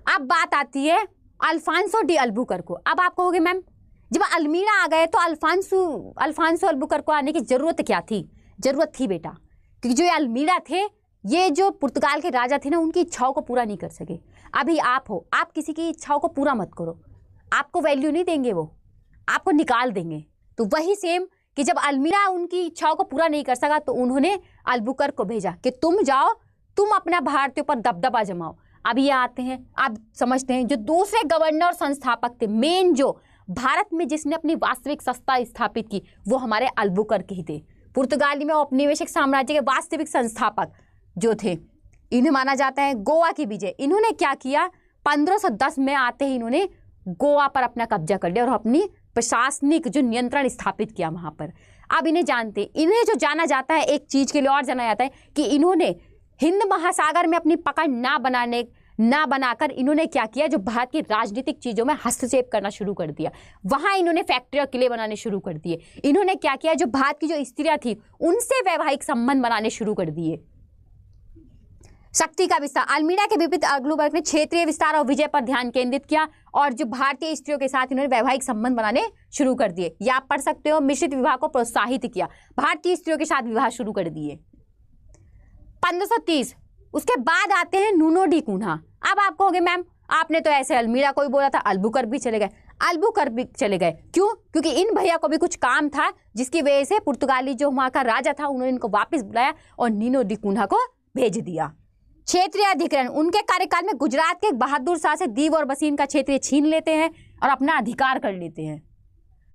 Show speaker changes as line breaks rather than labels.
अब बात आती है अल्फांसो डी अल्बुकर्को। अब आप कहोगे मैम जब अल्मीरा आ गए तो अल्फांसो अल्बुकर्को आने की जरूरत क्या थी? जरूरत थी बेटा, क्योंकि जो ये अल्मीरा थे, ये जो पुर्तगाल के राजा थे ना, उनकी इच्छाओं को पूरा नहीं कर सके। अभी आप हो, आप किसी की इच्छाओं को पूरा मत करो, आपको वैल्यू नहीं देंगे, वो आपको निकाल देंगे। तो वही सेम कि जब अल्मीरा उनकी इच्छाओं को पूरा नहीं कर सका तो उन्होंने अल्बुकर्क को भेजा कि तुम जाओ, तुम अपना भारतीयों पर दबदबा जमाओ। अब ये आते हैं, आप समझते हैं, जो दूसरे गवर्नर और संस्थापक थे, मेन जो भारत में जिसने अपनी वास्तविक सत्ता स्थापित की, वो हमारे अल्बुकर्क ही थे। पुर्तगाली में औपनिवेशिक साम्राज्य के वास्तविक संस्थापक जो थे, इन्हें माना जाता है। गोवा की विजय, इन्होंने क्या किया, 1510 में आते ही इन्होंने गोवा पर अपना कब्जा कर लिया और अपनी प्रशासनिक जो नियंत्रण स्थापित किया वहां पर। अब इन्हें जानते, इन्हें जो जाना जाता है एक चीज के लिए और जाना जाता है कि इन्होंने हिंद महासागर में अपनी पकड़ ना बनाकर इन्होंने क्या किया, जो भारत की राजनीतिक चीजों में हस्तक्षेप करना शुरू कर दिया। वहां इन्होंने फैक्ट्री और किले बनाने शुरू कर दिए। इन्होंने क्या किया, जो भारत की जो स्त्रियां थी उनसे वैवाहिक संबंध बनाने शुरू कर दिए। शक्ति का विस्तार, अल्मीरा के विपरीत अल्बुकर्क ने क्षेत्रीय विस्तार और विजय पर ध्यान केंद्रित किया और जो भारतीय स्त्रियों के साथ इन्होंने वैवाहिक संबंध बनाने शुरू कर दिए। या आप पढ़ सकते हो, मिश्रित विवाह को प्रोत्साहित किया, भारतीय स्त्रियों के साथ विवाह शुरू कर दिए। 1530 उसके बाद आते हैं नूनो डी कून्हा। अब आप कहोगे मैम आपने तो ऐसे अल्मीरा को ही बोला था, अल्बुकर्क भी चले गए। अल्बुकर्क भी चले गए क्यों? क्योंकि इन भैया को भी कुछ काम था, जिसकी वजह से पुर्तगाली जो वहां का राजा था उन्होंने इनको वापस बुलाया और नीनो डी कून्हा को भेज दिया। क्षेत्रीय अधिग्रहण, उनके कार्यकाल में गुजरात के एक बहादुर शाह से दीव और बसीन का क्षेत्र छीन लेते हैं और अपना अधिकार कर लेते हैं।